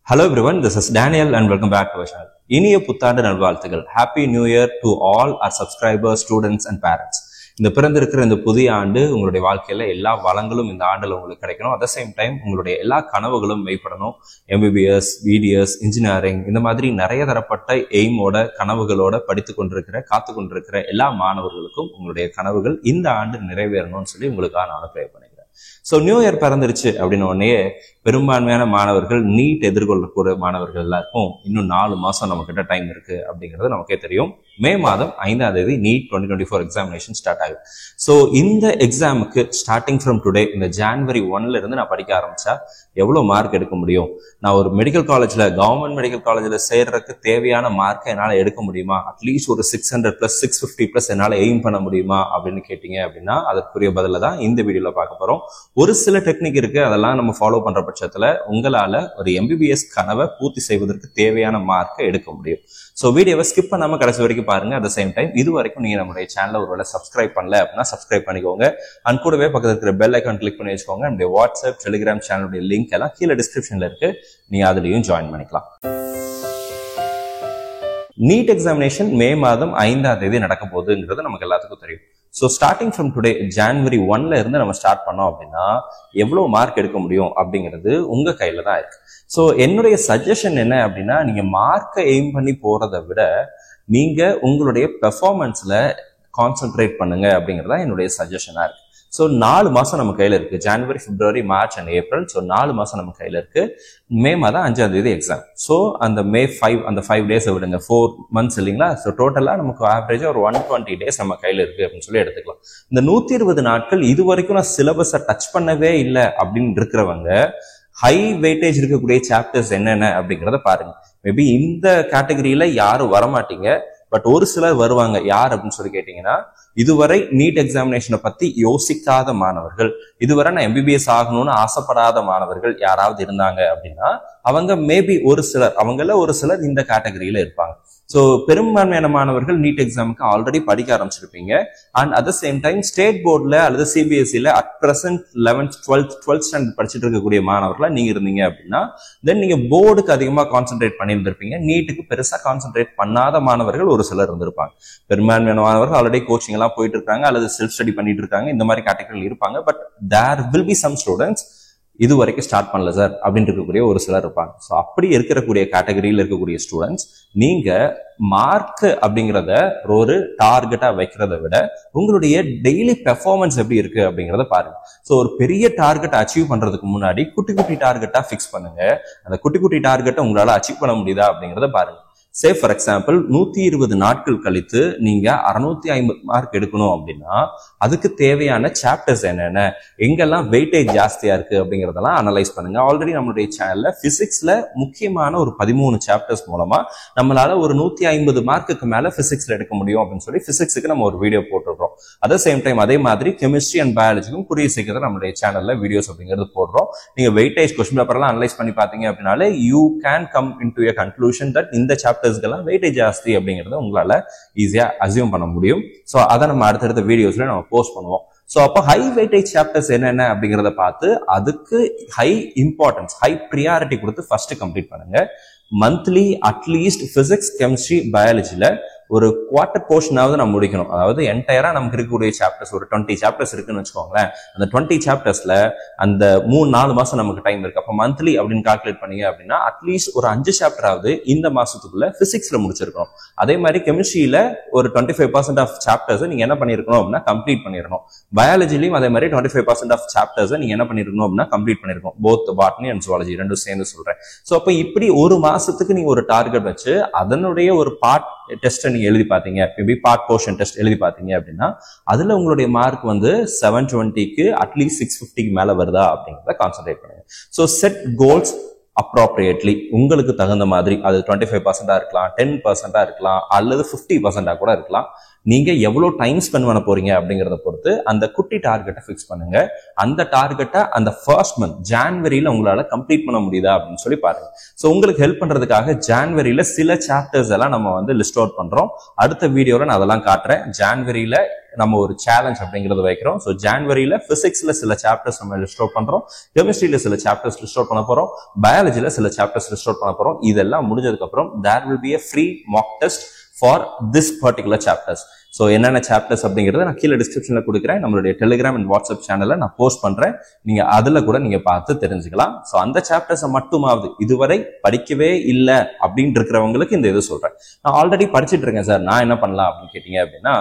Hello everyone, this is Daniel and welcome back to our channel. இனிய புத்தாண்டு நல்வாழ்த்துகள். Happy New Year to all our subscribers, students and parents. இந்த பிறந்திருக்கிற இந்த புதிய ஆண்டு உங்களுடைய வாழ்க்கையில எல்லா வளங்களும் இந்த ஆண்டுல உங்களுக்கு கிடைக்கணும். அட் த சேம் டைம் உங்களுடைய எல்லா கனவுகளும் மெய்ப்படணும். MBBS, BDS, இன்ஜினியரிங் இந்த மாதிரி நிறைய தரப்பட்ட எய்மோட கனவுகளோட படித்து கொண்டிருக்கிற காத்து கொண்டிருக்கிற எல்லா மாணவர்களுக்கும் உங்களுடைய கனவுகள் இந்த ஆண்டு நிறைவேறணும்னு சொல்லி உங்களுக்காக நான் ப்ரே பண்ணிக்கிறேன். ஸோ நியூ இயர் பிறந்துருச்சு அப்படின்னு உடனே பெரும்பான்மையான மாணவர்கள் நீட் எதிர்கொள்ளக்கூடிய மாணவர்கள் எல்லாருக்கும் இன்னும் 4 மாசம் நம்ம கிட்ட டைம் இருக்கு அப்படிங்கிறது நமக்கே தெரியும். மே மாதம் 5ஆம் தேதி நீட் 2024 எக்ஸாமினேஷன் ஸ்டார்ட் ஆகுது. ஸோ இந்த எக்ஸாமுக்கு ஸ்டார்டிங் ஃப்ரம் டுடே இந்த ஜான்வரி 1ல இருந்து நான் படிக்க ஆரம்பிச்சா எவ்வளவு மார்க் எடுக்க முடியும்? நான் ஒரு மெடிக்கல் காலேஜ்ல கவர்மெண்ட் மெடிக்கல் காலேஜ்ல சேர்றதுக்கு தேவையான மார்க்கை என்னால் எடுக்க முடியுமா? அட்லீஸ்ட் ஒரு 600+, 650+ என்னால் எய்ம் பண்ண முடியுமா அப்படின்னு கேட்டீங்க அப்படின்னா அதற்குரிய பதில தான் இந்த வீடியோல பார்க்க போறோம். ஒரு சில டெக்னிக் இருக்கு, அதெல்லாம் நம்ம ஃபாலோ பண்ற பட்சத்துல உங்களால ஒரு MBBS கனவை பூர்த்தி செய்வதற்கு தேவையான மார்க்கை எடுக்க முடியும். ஸோ வீடியோவை ஸ்கிப் பண்ணாம கடைசி வரைக்கும் பாருங்க. அட் த சேம் டைம் இது வரைக்கும் நீங்க நம்மளுடைய சேனலை ஒருவேளை சப்ஸ்கிரைப் பண்ணல அப்படின்னா சப்ஸ்கிரைப் பண்ணிக்கோங்க. அண்ட் கூடவே பக்கத்துல இருக்கிற பெல் ஐக்கான் கிளிக் பண்ணி வச்சுக்கோங்க. நம்முடைய வாட்ஸ்அப், டெலிகிராம் சேனலுடைய லிங்க் எல்லாம் கீழே டிஸ்கிரிப்ஷன்ல இருக்கு, நீங்க அதுலயும் ஜாயின் பண்ணிக்கலாம். நீட் எக்ஸாமினேஷன் மே மாதம் 5ஆம் தேதி நடக்க போகுதுங்கிறது நமக்கு எல்லாத்துக்கும் தெரியும். So starting from today January 1ல இருந்து நம்ம ஸ்டார்ட் பண்ணோம் அப்படின்னா எவ்வளவு மார்க் எடுக்க முடியும் அப்படிங்கிறது உங்க கையில தான் இருக்கு. ஸோ என்னுடைய சஜஷன் என்ன அப்படின்னா, நீங்க மார்க்கை எய்ம் பண்ணி போறதை விட நீங்க உங்களுடைய பெர்ஃபார்மன்ஸ்ல கான்சென்ட்ரேட் பண்ணுங்க அப்படிங்கிறதா என்னுடைய சஜஷனா இருக்கு. ஸோ 4 மாசம் நம்ம கையில இருக்கு. ஜனவரி, பிப்ரவரி, மார்ச் அண்ட் ஏப்ரல். ஸோ 4 மாசம் நம்ம கையில இருக்கு. மே மாதம் 5ஆம் தேதி எக்ஸாம். ஸோ அந்த மே 5 அந்த 5 டேஸ் விடுங்க, 4 months இல்லைங்களா? ஸோ டோட்டலா நமக்கு ஆவரேஜா ஒரு 120 டேஸ் நம்ம கையில இருக்கு அப்படின்னு சொல்லி எடுத்துக்கலாம். இந்த 120 நாட்கள் இது வரைக்கும் நான் சிலபஸை டச் பண்ணவே இல்லை அப்படின்னு இருக்கிறவங்க ஹை வெயிட்டேஜ் இருக்கக்கூடிய சாப்டர்ஸ் என்னென்ன அப்படிங்கிறத பாருங்க. மேபி இந்த கேட்டகரியில யாரும் வரமாட்டீங்க, பட் ஒரு சிலர் வருவாங்க. யார் அப்படின்னு சொல்லி கேட்டீங்கன்னா, இதுவரை நீட் எக்ஸாமினேஷனை பத்தி யோசிக்காத மாணவர்கள், இதுவரை நான் MBBS ஆகணும்னு ஆசைப்படாத மாணவர்கள் யாராவது இருந்தாங்க அப்படின்னா அவங்க மேபி ஒரு சிலர் இந்த கேட்டகரியில இருப்பாங்க. ஸோ பெரும்பான்மையான மாணவர்கள் நீட் எக்ஸாமுக்கு ஆல்ரெடி படிக்க ஆரம்பிச்சிருப்பீங்க. And at the same time state போர்ட்ல அல்லது CBSEல at present 11th, 12th standard படிச்சுட்டு இருக்கக்கூடிய மாணவர்களா நீங்க இருந்தீங்க அப்படின்னா தென் நீங்க போர்டுக்கு அதிகமா கான்சென்ட்ரேட் பண்ணியிருந்திருப்பீங்க. நீட்டுக்கு பெருசா கான்சென்ட்ரேட் பண்ணாத மாணவர்கள் ஒரு சிலர் இருந்திருப்பாங்க. பெரும்பான்மையான மாணவர்கள் ஆல்ரெடி கோச்சிங் எல்லாம் போயிட்டு இருக்காங்க அல்லது செல்ஃப் ஸ்டடி பண்ணிட்டு இருக்காங்க. இந்த மாதிரி கேட்டகரியில் இருப்பாங்க. But there will be some students இது வரைக்கும் ஸ்டார்ட் பண்ணல சார் அப்படின்னு இருக்கக்கூடிய ஒரு சிலர் இருப்பாங்க. ஸோ அப்படி இருக்கக்கூடிய கேட்டகரியில் இருக்கக்கூடிய ஸ்டூடெண்ட்ஸ் நீங்க மார்க் அப்படிங்கிறத ஒரு டார்கெட்டா வைக்கிறத விட உங்களுடைய டெய்லி பெர்ஃபார்மன்ஸ் எப்படி இருக்கு அப்படிங்கிறத பாருங்க. ஸோ ஒரு பெரிய டார்கெட் அச்சீவ் பண்றதுக்கு முன்னாடி குட்டி குட்டி டார்கெட்டா ஃபிக்ஸ் பண்ணுங்க. அந்த குட்டி குட்டி டார்கெட்டை உங்களால அச்சீவ் பண்ண முடியுதா அப்படிங்கிறத பாருங்க. சே ஃபார் எக்ஸாம்பிள் 120 நாட்கள் கழித்து நீங்க 650 மார்க் எடுக்கணும் அப்படின்னா அதுக்கு தேவையான சாப்டர்ஸ் என்னென்ன, எங்கெல்லாம் வெயிட்டேஜ் ஜாஸ்தியா இருக்கு அப்படிங்கறதெல்லாம் அனலைஸ் பண்ணுங்க. ஆல்ரெடி நம்மளுடைய சேனல்ல பிசிக்ஸ்ல முக்கியமான ஒரு 13 சாப்டர்ஸ் மூலமா நம்மளால ஒரு 150 மார்க்குக்கு மேல பிசிக்ஸ்ல எடுக்க முடியும் அப்படின்னு சொல்லி பிசிக்ஸுக்கு நம்ம ஒரு வீடியோ போட்டுடுறோம். அட் சேம் டைம் அதே மாதிரி கெமிஸ்ட்ரி அண்ட் பயாலஜிக்கும் கூடிய சீக்கிரம் நம்மளுடைய சேனல்ல வீடியோஸ் அப்படிங்கிறது போடுறோம். நீங்க வெயிட்டேஜ் கொஸ்டின் பேப்பர் எல்லாம் அனலைஸ் பண்ணி பாத்தீங்க அப்படின்னாலே you can come into a conclusion that இந்த சாப்டர் வெயிட்டேஜ் ஜாஸ்தி அப்படிங்கறத உங்களால ஈஸியா அசியூம் பண்ண முடியும். சோ அதை நம்ம அடுத்தடுத்த வீடியோஸ்ல நம்ம போஸ்ட் பண்ணுவோம். சோ அப்போ ஹை வெயிட்டேஜ் சாப்டர்ஸ் என்னென்ன அப்படிங்கறத பார்த்து அதுக்கு ஹை இம்பார்ட்டன்ஸ், ஹை ப்ரியாரிட்டி கொடுத்து ஃபர்ஸ்ட் கம்ப்ளீட் பண்ணுங்க. மந்த்லி அட்லீஸ்ட் பிசிக்ஸ், கெமிஸ்ட்ரி, பயாலஜில ஒரு குவார்டர் போர்ஷனாவது நம்ம முடிக்கணும். அதாவது என்டையரா நமக்கு இருக்கக்கூடிய சாப்டர்ஸ் ஒரு 20 சாப்டர்ஸ் இருக்குன்னு வச்சுக்கோங்களேன். அந்த 20 சாப்டர்ஸ்ல அந்த 3-4 மாசம் நமக்கு டைம் இருக்கு. அப்ப மந்த்லி அப்படின்னு கால்குலேட் பண்ணீங்க அப்படின்னா அட்லீஸ்ட் ஒரு 5 சாப்டராவது இந்த மாசத்துக்குள்ள பிசிக்ஸ்ல முடிச்சிருக்கணும். அதே மாதிரி கெமிஸ்ட்ரியில ஒரு 25% ஆஃப் சாப்டர்ஸ் நீங்க என்ன பண்ணிருக்கணும் அப்படின்னா கம்ப்ளீட் பண்ணிருக்கணும். பயாலஜிலையும் அதே மாதிரி 25% ஆஃப் சாப்டர்ஸ் நீங்க என்ன பண்ணிருக்கணும் அப்படின்னா கம்ப்ளீட் பண்ணிருக்கணும். போத் பாட்னி அண்ட் ஜுவாலஜி ரெண்டும் சேர்ந்து சொல்றேன். சோ அப்ப இப்படி ஒரு மாசத்துக்கு நீங்க ஒரு டார்கெட் வச்சு அதனுடைய ஒரு பார்ட் டெஸ்ட் நீங்க எழுதி பாத்தீங்க, மேபி பார்ட் போர்ஷன் டெஸ்ட் எழுதி பாத்தீங்க அப்படின்னா அதுல உங்களுடைய மார்க் வந்து 720க்கு அட்லீஸ்ட் 650க்கு மேல வருதா அப்படிங்கிறத கான்சென்ட்ரேட் பண்ணுங்க. சோ செட் கோல்ஸ் அப்ராப்ரியேட்லி உங்களுக்கு தகுந்த மாதிரி. அது 25% இருக்கலாம், 10% இருக்கலாம் அல்லது 50% கூட இருக்கலாம். நீங்க எவ்வளவு டைம் ஸ்பெண்ட் பண்ண போறீங்க அப்படிங்கறத பொறுத்து அந்த குட்டி டார்கெட்டை ஃபிக்ஸ் பண்ணுங்க. அந்த டார்கெட்டை அந்த ஃபர்ஸ்ட் மந்த் ஜான்வரியில உங்களால கம்ப்ளீட் பண்ண முடியுதா அப்படின்னு சொல்லி பாருங்க. ஸோ உங்களுக்கு ஹெல்ப் பண்றதுக்காக ஜான்வரியில சில சாப்டர்ஸ் எல்லாம் நம்ம வந்து லிஸ்ட் அவுட் பண்றோம். அடுத்த வீடியோல நான் அதெல்லாம் காட்டுறேன். ஜான்வரியில நம்ம ஒரு சேலஞ்ச் அப்படிங்கறது வைக்கிறோம். ஸோ ஜான்வரியில பிசிக்ஸ்ல சில சாப்டர்ஸ் நம்ம லிஸ்ட் அவுட் பண்றோம், கெமிஸ்ட்ரியில சில சாப்டர்ஸ் லிஸ்ட் அவுட் பண்ண போறோம், பயாலஜில சில சாப்டர்ஸ் லிஸ்ட் அவுட் பண்ண போறோம். இதெல்லாம் முடிஞ்சதுக்கு அப்புறம் there will be a free mock test for this particular chapters. So என்னென்ன சாப்டர்ஸ் அப்படிங்கறத நான் கீழே டிஸ்கிரிப்ஷன்ல கொடுக்குறேன். நம்மளுடைய டெலிகிராம் அண்ட் வாட்ஸ்அப் சேனல்ல நான் போஸ்ட் பண்றேன். நீங்க அதுல கூட நீங்க பார்த்து தெரிஞ்சுக்கலாம். ஸோ அந்த சாப்டர்ஸை மட்டுமாவது இதுவரை படிக்கவே இல்லை அப்படின்னு இருக்கிறவங்களுக்கு இந்த இது சொல்றேன். நான் ஆல்ரெடி படிச்சுட்டு இருக்கேன் சார், நான் என்ன பண்ணலாம் அப்படின்னு கேட்டீங்க அப்படின்னா,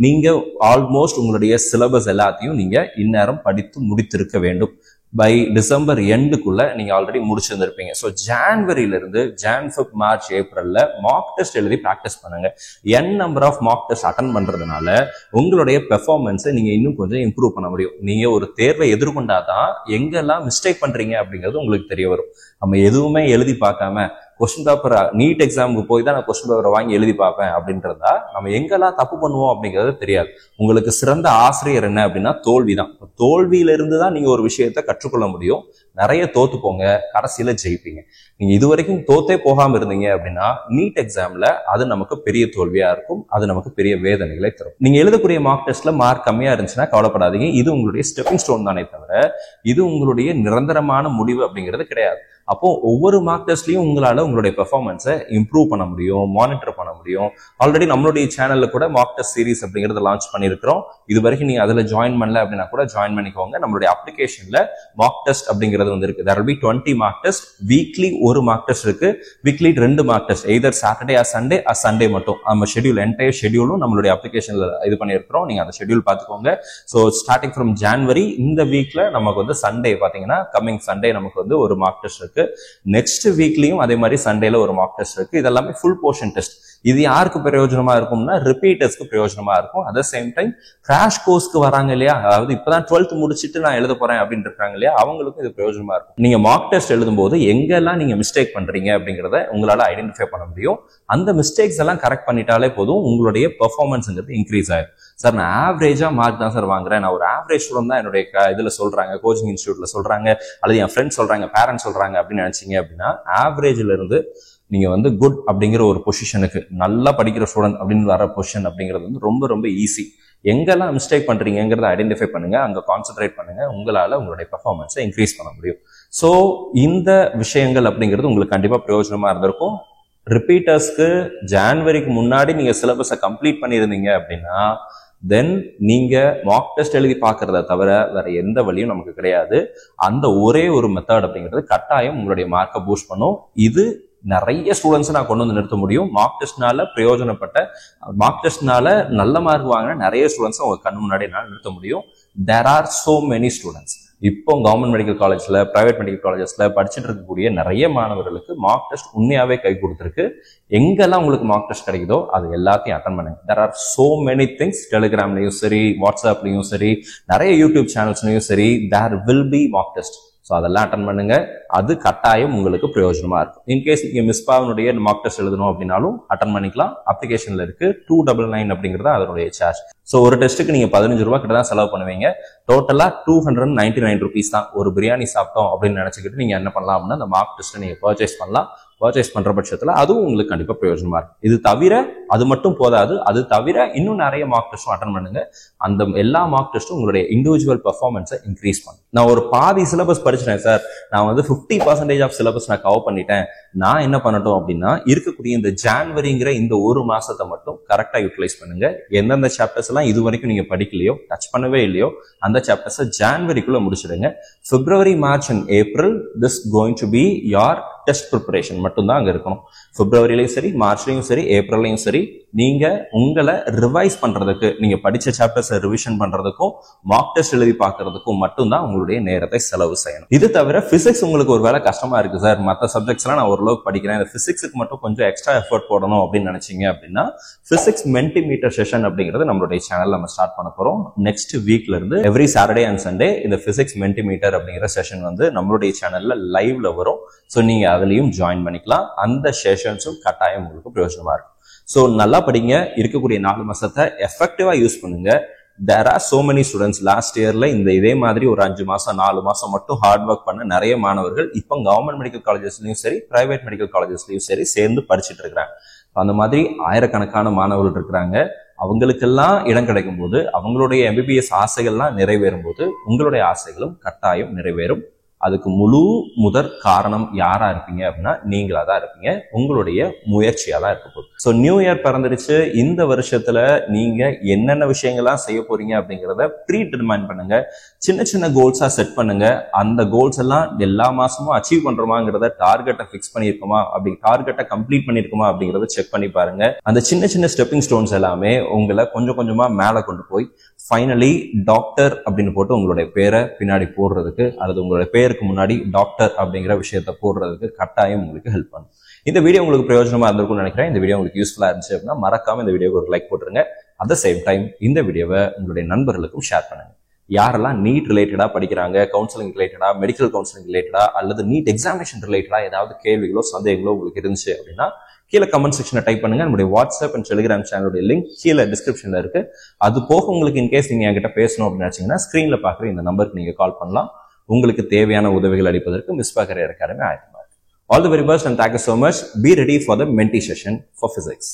நீங்க ஆல்மோஸ்ட் உங்களுடைய சிலபஸ் எல்லாத்தையும் நீங்க இந்நேரம் படித்து முடித்திருக்க வேண்டும். பை டிசம்பர் எண்டுக்குள்ள நீங்க ஆல்ரெடி முடிச்சிருந்திருப்பீங்க. ஸோ ஜான்வரியில இருந்து மார்ச் ஏப்ரல்ல மார்க் டெஸ்ட் எழுதி ப்ராக்டிஸ் பண்ணுங்க. Number of mark test attend பண்றதுனால உங்களுடைய பெர்ஃபார்மன்ஸை நீங்க இன்னும் கொஞ்சம் இம்ப்ரூவ் பண்ண முடியும். நீங்க ஒரு தேர்வை எதிர்கொண்டாதான் எங்கெல்லாம் மிஸ்டேக் பண்றீங்க அப்படிங்கிறது உங்களுக்கு தெரிய வரும். நம்ம எதுவுமே எழுதி பார்க்காம கொஸ்டின் பேப்பர் நீட் எக்ஸாமுக்கு போய் தான் நான் கொஸ்டின் பேப்பரை வாங்கி எழுதி பார்ப்பேன் அப்படின்றதா நம்ம எங்கெல்லாம் தப்பு பண்ணுவோம் அப்படிங்கிறது தெரியாது. உங்களுக்கு சிறந்த ஆசிரியர் என்ன அப்படின்னா தோல்விதான். தோல்வியில இருந்து தான் நீங்க ஒரு விஷயத்த கற்றுக்கொள்ள முடியும். நிறைய தோத்து போங்க, கடைசியில ஜெயிப்பீங்க. நீங்க இது வரைக்கும் தோத்தே போகாம இருந்தீங்க அப்படின்னா நீட் எக்ஸாம்ல அது நமக்கு பெரிய தோல்வியா இருக்கும். அது நமக்கு பெரிய வேதனைகளை தரும். நீங்க எழுதக்கூடிய மார்க் டெஸ்ட்ல மார்க் கம்மியா இருந்துச்சுன்னா கவலைப்படாதீங்க. இது உங்களுடைய ஸ்டெப்பிங் ஸ்டோன் தானே தவிர இது உங்களுடைய நிரந்தரமான முடிவு அப்படிங்கிறது கிடையாது. அப்போ ஒவ்வொரு மார்க் டெஸ்ட்லயும் உங்களால உங்களுடைய பெர்ஃபார்மன்ஸை இம்ப்ரூவ் பண்ண முடியும், மானிட்டர் பண்ண முடியும். ஆல்ரெடி நம்மளுடைய சேனல்ல கூட மார்க் டெஸ்ட் சீரிஸ் அப்படிங்கறத லான்ச் பண்ணிருக்கிறோம். இது வரைக்கும் நீங்க அதுல ஜாயின் பண்ணல அப்படின்னா கூட ஜாயின் பண்ணிக்கோங்க. நம்மளுடைய அப்ளிகேஷன்ல மார்க் டெஸ்ட் அப்படிங்கிறது வந்து இருக்கு. there will be 20 mark test. Weekly ஒரு மார்க் டெஸ்ட் இருக்கு, weekly 2 mark test, either Saturday R Sunday R Sunday மட்டும். நம்ம ஷெட்யூல் என்டையர் ஷெட்யூலும் நம்மளுடைய அப்ளிகேஷன்ல இது பண்ணிருக்கிறோம். நீங்க அந்த ஷெட்யூல் பாத்துக்கோங்க. ஸோ ஸ்டார்டிங் ஃப்ரம் ஜான்வரி இந்த வீக்ல நமக்கு வந்து சண்டே பாத்தீங்கன்னா கம்மிங் சண்டே நமக்கு வந்து ஒரு மார்க் டெஸ்ட் இருக்கு. நெக்ஸ்ட் வீக்லயும் அதே மாதிரி சண்டேல ஒரு மார்க் டெஸ்ட் இருக்கு. இதெல்லாமே ஃபுல் போர்ஷன் டெஸ்ட். இது யாருக்கு பிரயோஜனமா இருக்கும்னா ரிப்பீட்டர்ஸ்க்கு பிரயோஜனமா இருக்கும். At the same time crash கோர்ஸ்க்கு வராங்க இல்லையா, அதாவது இப்பதான் 12th முடிச்சுட்டு நான் எழுத போறேன் அப்படின்னு இருக்காங்க இல்லையா, அவங்களுக்கும் இது பிரயோஜனமா இருக்கும். நீங்க மார்க் டெஸ்ட் எழுதும் போது எங்கெல்லாம் நீங்க மிஸ்டேக் பண்றீங்க அப்படிங்கறத உங்களால ஐடென்டிஃபை பண்ண முடியும். அந்த மிஸ்டேக்ஸ் எல்லாம் கரெக்ட் பண்ணிட்டாலே போதும், உங்களுடைய பெர்ஃபார்மன்ஸ்ங்கிறது இன்க்ரீஸ் ஆயிடும். சார் நான் ஆவரேஜா மார்க் தான் சார் வாங்குறேன், நான் ஒரு ஆவரேஜ் ஸ்டூடெண்ட் தான் என்னுடைய இதுல சொல்றாங்க, கோச்சிங் இன்ஸ்டியூட்ல சொல்றாங்க, அல்லது என் ஃப்ரெண்ட்ஸ் சொல்றாங்க, பேரண்ட்ஸ் சொல்றாங்க அப்படின்னு நினைச்சீங்க அப்படின்னா, ஆவரேஜ்ல இருந்து நீங்க வந்து குட் அப்படிங்கிற ஒரு பொசிஷனுக்கு, நல்லா படிக்கிற ஸ்டூடெண்ட் அப்படின்னு வர பொசிஷன் அப்படிங்கிறது வந்து ரொம்ப ரொம்ப ஈஸி. எங்கெல்லாம் மிஸ்டேக் பண்றீங்கிறத ஐடென்டிஃபை பண்ணுங்க, அங்க கான்சென்ட்ரேட் பண்ணுங்க, உங்களால உங்களுடைய பெர்ஃபார்மன்ஸை இன்க்ரீஸ் பண்ண முடியும். ஸோ இந்த விஷயங்கள் அப்படிங்கிறது உங்களுக்கு கண்டிப்பா பிரயோஜனமா இருந்திருக்கும். ரிப்பீட்டர்ஸ்க்கு ஜான்வரிக்கு முன்னாடி நீங்க சிலபஸை கம்ப்ளீட் பண்ணியிருந்தீங்க அப்படின்னா தென் நீங்க மார்க் டெஸ்ட் எழுதி பார்க்கறத தவிர வேற எந்த வழியும் நமக்கு கிடையாது. அந்த ஒரே ஒரு மெத்தட் அப்படிங்கிறது கட்டாயம் உங்களுடைய மார்க்கை பூஸ்ட் பண்ணும். இது நிறைய ஸ்டூடெண்ட்ஸ் நான் கொண்டு வந்து நிறுத்த முடியும். மார்க் டெஸ்ட்னால பிரயோஜனப்பட்ட, மார்க் டெஸ்ட்னால நல்ல மார்க் வாங்கின நிறைய ஸ்டூடெண்ட்ஸ் உங்க கண்ணு முன்னாடி என்னால் நிறுத்த முடியும். There are so many students. இப்போ கவர்மெண்ட் மெடிக்கல் காலேஜ்ல, பிரைவேட் மெடிக்கல் காலேஜஸ்ல படிச்சுட்டு இருக்கக்கூடிய நிறைய மாணவர்களுக்கு மார்க் டெஸ்ட் உண்மையாவே கை கொடுத்துருக்கு. எங்கெல்லாம் உங்களுக்கு மார்க் டெஸ்ட் கிடைக்குதோ அது எல்லாத்தையும் அட்டன் பண்ணுங்க. There are so many things. டெலிகிராம்லயும் சரி, வாட்ஸ்அப்லயும் சரி, நிறைய யூடியூப் சேனல்ஸ்லயும் சரி, there will be mark test. So அதெல்லாம் அட்டன் பண்ணுங்க. அது கட்டாயம் உங்களுக்கு பிரயோஜனமா இருக்கும். இன்கேஸ் நீங்க மிஸ்பாவனுடைய மார்க் டெஸ்ட் எழுதணும் அப்படின்னாலும் அட்டன் பண்ணிக்கலாம். அப்ளிகேஷன்ல இருக்கு. 299 அப்படிங்கிறது அதனுடைய சார்ஜ். ஸோ ஒரு டெஸ்ட்டுக்கு நீங்க 15 ரூபாய் கிட்ட தான் செலவு பண்ணுவீங்க. டோட்டலா 299 rupees தான். ஒரு பிரியாணி சாப்பிட்டோம் அப்படின்னு நினைச்சுக்கிட்டு நீங்க என்ன பண்ணலாம் அப்படின்னா, அந்த மார்க் டெஸ்ட்டை நீங்க பர்ச்சேஸ் பண்ணலாம். பர்ச்சேஸ் பண்ற பட்சத்துல அதுவும் உங்களுக்கு கண்டிப்பா பிரயோஜனமா இருக்கும். இது தவிர அது மட்டும் போதாது, அது தவிர இன்னும் நிறைய மார்க் டெஸ்டும் அட்டன் பண்ணுங்க. அந்த எல்லா மார்க் டெஸ்டும் உங்களுடைய இண்டிவிஜுவல் பெர்ஃபார்மன்ஸை இன்க்ரீஸ் பண்ணும். நான் ஒரு பாதி சிலபஸ் படிச்சிட்டேன் சார், நான் வந்து 50% ஆஃப் சிலபஸ் நான் கவர் பண்ணிட்டேன், நான் என்ன பண்ணட்டும் அப்படின்னா, இருக்கக்கூடிய இந்த ஜான்வரிங்கிற இந்த ஒரு மாசத்தை மட்டும் கரெக்டா யூட்டிலைஸ் பண்ணுங்க. எந்தெந்த சாப்டர்ஸ் எல்லாம் இது வரைக்கும் நீங்க படிக்கலையோ, டச் பண்ணவே இல்லையோ, அந்த சாப்டர்ஸை ஜான்வரிக்குள்ள முடிச்சிடுங்க. February, March and April this going to be year test preparation மட்டும்தான் அங்க இருக்கணும். பிப்ரவரிலையும் சரி, மார்ச்லயும் சரி, ஏப்ரல்லையும் சரி, நீங்க உங்களை ரிவைஸ் பண்றதுக்கு, நீங்க படிச்ச சாப்டர்ஸை ரிவிஷன் பண்றதுக்கும் மார்க் டெஸ்ட் எழுதி பார்க்கறதுக்கும் மட்டும்தான் உங்களுடைய நேரத்தை செலவு செய்யணும். இது தவிர பிசிக்ஸ் உங்களுக்கு ஒரு வேலை கஷ்டமா இருக்கு சார், மற்ற சப்ஜெக்ட்ஸ் எல்லாம் நான் ஓரளவுக்கு படிக்கிறேன், இந்த பிசிக்ஸுக்கு மட்டும் கொஞ்சம் எக்ஸ்ட்ரா எஃபர்ட் போடணும் அப்படின்னு நினைச்சீங்க அப்படின்னா, பிசிக்ஸ் மென்டிமீட்டர் செஷன் அப்படிங்கிறது நம்மளுடைய சேனல் நம்ம ஸ்டார்ட் பண்ண போறோம். நெக்ஸ்ட் வீக்ல இருந்து எவ்ரி சாட்டர்டே அண்ட் சண்டே இந்த பிசிக்ஸ் மென்டிமீட்டர் அப்படிங்கிற செஷன் வந்து நம்மளுடைய சேனல்ல லைவ்ல வரும். ஸோ நீங்க அதுலயும் ஜாயின் பண்ணிக்கலாம். அந்த செஷன்ஸும் கட்டாயம் உங்களுக்கு பிரயோஜனமா இருக்கும். ஸோ நல்லா படிங்க, இருக்கக்கூடிய 4 மாசத்தை எஃபெக்டிவா யூஸ் பண்ணுங்க. There are so many students last இயர்ல இதே மாதிரி ஒரு 5 மாசம் 4 மாசம் மட்டும் ஹார்ட் ஒர்க் பண்ண நிறைய மாணவர்கள் இப்போ கவர்மெண்ட் மெடிக்கல் காலேஜஸ்லயும் சரி, பிரைவேட் மெடிக்கல் காலேஜஸ்லயும் சரி சேர்ந்து படிச்சுட்டு இருக்கிறாங்க. அந்த மாதிரி ஆயிரக்கணக்கான மாணவர்கள் இருக்கிறாங்க. அவங்களுக்கெல்லாம் இடம் கிடைக்கும் போது, அவங்களுடைய எம்பிபிஎஸ் ஆசைகள்லாம் நிறைவேறும் போது உங்களுடைய ஆசைகளும் கட்டாயம் நிறைவேறும். அதுக்கு முதற் காரணம் யாரா இருப்பீங்க அப்படின்னா நீங்களா தான் இருப்பீங்க. உங்களுடைய முயற்சியா தான் இருக்க போகுது. ஸோ நியூ இயர் பிறந்துருச்சு. இந்த வருஷத்துல நீங்க என்னென்ன விஷயங்கள்லாம் செய்ய போறீங்க அப்படிங்கிறத ப்ரீ டிட்டர்மைன் பண்ணுங்க. சின்ன சின்ன கோல்ஸா செட் பண்ணுங்க. அந்த கோல்ஸ் எல்லாம் எல்லா மாசமும் அச்சீவ் பண்றோமாங்கிறத டார்கெட்டை ஃபிக்ஸ் பண்ணிருக்கோமா, அப்படி டார்கெட்டை கம்ப்ளீட் பண்ணிருக்கோமா அப்படிங்கறத செக் பண்ணி பாருங்க. அந்த சின்ன சின்ன ஸ்டெப்பிங் ஸ்டோன்ஸ் எல்லாமே உங்களை கொஞ்சம் கொஞ்சமா மேல கொண்டு போய் ஃபைனலி டாக்டர் அப்படின்னு போட்டு உங்களுடைய பேரை பின்னாடி போடுறதுக்கு, அல்லது உங்களுடைய பேருக்கு முன்னாடி டாக்டர் அப்படிங்கிற விஷயத்த போடுறதுக்கு கட்டாயம் உங்களுக்கு ஹெல்ப் பண்ணும். இந்த வீடியோ உங்களுக்கு பிரயோஜனமா இருந்திருக்கும்னு நினைக்கிறேன். இந்த வீடியோ உங்களுக்கு யூஸ்ஃபுல்லா இருந்துச்சு அப்படின்னா மறக்காம இந்த வீடியோக்கு ஒரு லைக் போட்டுருங்க. அட் த சேம் டைம் இந்த வீடியோவை உங்களுடைய நண்பர்களுக்கும் ஷேர் பண்ணுங்க. யாரெல்லாம் நீட் ரிலேட்டடா படிக்கிறாங்க, கவுன்சிலிங் ரிலேட்டடா, மெடிக்கல் கவுன்சிலிங் ரிலேட்டடா, அல்லது நீட் எக்ஸாமினேஷன் ரிலேட்டடா ஏதாவது கேள்விகளோ சந்தேகங்களோ உங்களுக்கு இருந்துச்சு அப்படின்னா கீழே கமெண்ட் செக்ஷன்ல டைப் பண்ணுங்க. நம்முடைய வாட்ஸ்அப் அண்ட் டெலிகிராம் சேனலுடைய லிங்க் கீழே டிஸ்கிரிப்ஷன்ல இருக்கு. அது போக உங்களுக்கு இன்கேஸ் நீங்க என்கிட்ட பேசணும் அப்படின்னு நினைச்சீங்கன்னா ஸ்கிரீன்ல பாக்குற இந்த நம்பருக்கு நீங்க கால் பண்ணலாம். உங்களுக்கு தேவையான உதவிகள் அளிப்பதற்கு மிஸ்பா கரியர் அகாடமி ஆயத்தமா இருக்கு. All the very best and thank you so much. Be ready for the Menti session for physics.